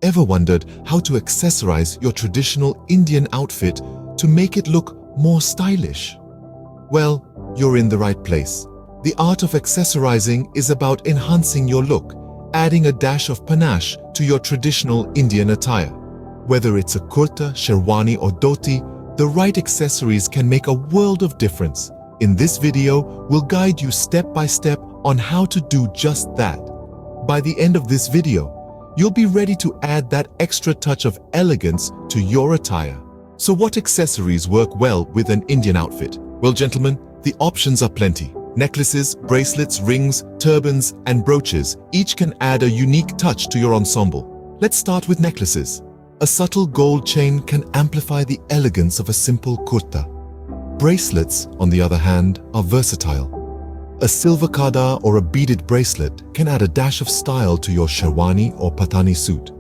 ever wondered how to accessorize your traditional Indian outfit to make it look more stylish? Well, you're in the right place. The art of accessorizing is about enhancing your look, adding a dash of panache to your traditional Indian attire. Whether it's a kurta, sherwani or dhoti, the right accessories can make a world of difference. In this video, we'll guide you step by step on how to do just that. By the end of this video, you'll be ready to add that extra touch of elegance to your attire. So what accessories work well with an Indian outfit? Well, gentlemen, the options are plenty. Necklaces, bracelets, rings, turbans, and brooches each can add a unique touch to your ensemble. Let's start with necklaces. A subtle gold chain can amplify the elegance of a simple kurta. Bracelets, on the other hand, are versatile. A silver kada or a beaded bracelet can add a dash of style to your sherwani or patani suit.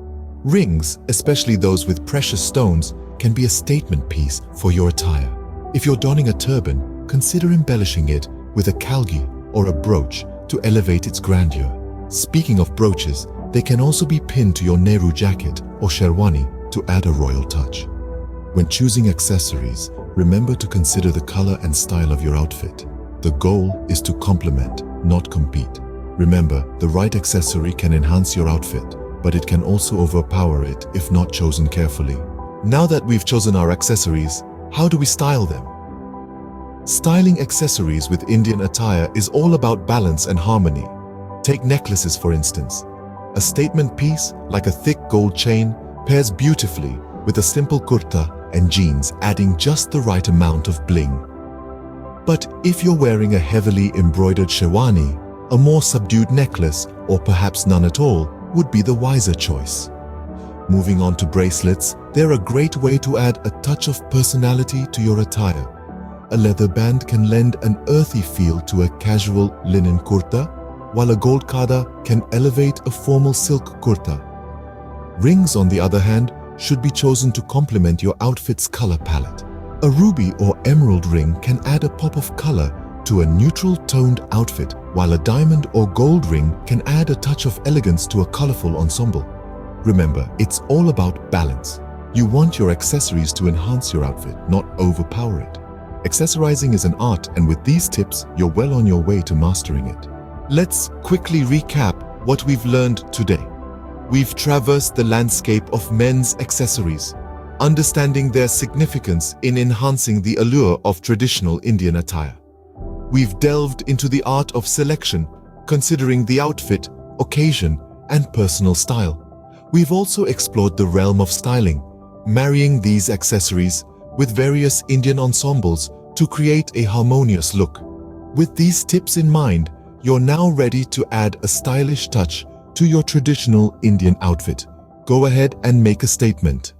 Rings, especially those with precious stones, can be a statement piece for your attire. If you're donning a turban, consider embellishing it with a kalgi or a brooch to elevate its grandeur. Speaking of brooches, they can also be pinned to your Nehru jacket or sherwani to add a royal touch. When choosing accessories, remember to consider the color and style of your outfit. The goal is to complement, not compete. Remember, the right accessory can enhance your outfit, but it can also overpower it if not chosen carefully. Now that we've chosen our accessories, how do we style them? Styling accessories with Indian attire is all about balance and harmony. Take necklaces, for instance. A statement piece, like a thick gold chain, pairs beautifully with a simple kurta and jeans, adding just the right amount of bling. But if you're wearing a heavily embroidered sherwani, a more subdued necklace, or perhaps none at all, would be the wiser choice. Moving on to bracelets, they're a great way to add a touch of personality to your attire. A leather band can lend an earthy feel to a casual linen kurta, while a gold kada can elevate a formal silk kurta. Rings, on the other hand, should be chosen to complement your outfit's color palette. A ruby or emerald ring can add a pop of color to a neutral-toned outfit, while a diamond or gold ring can add a touch of elegance to a colorful ensemble. Remember, it's all about balance. You want your accessories to enhance your outfit, not overpower it. Accessorizing is an art, and with these tips, you're well on your way to mastering it. Let's quickly recap what we've learned today. We've traversed the landscape of men's accessories, understanding their significance in enhancing the allure of traditional Indian attire. We've delved into the art of selection, considering the outfit, occasion, and personal style. We've also explored the realm of styling, marrying these accessories with various Indian ensembles to create a harmonious look. With these tips in mind, you're now ready to add a stylish touch to your traditional Indian outfit. Go ahead and make a statement.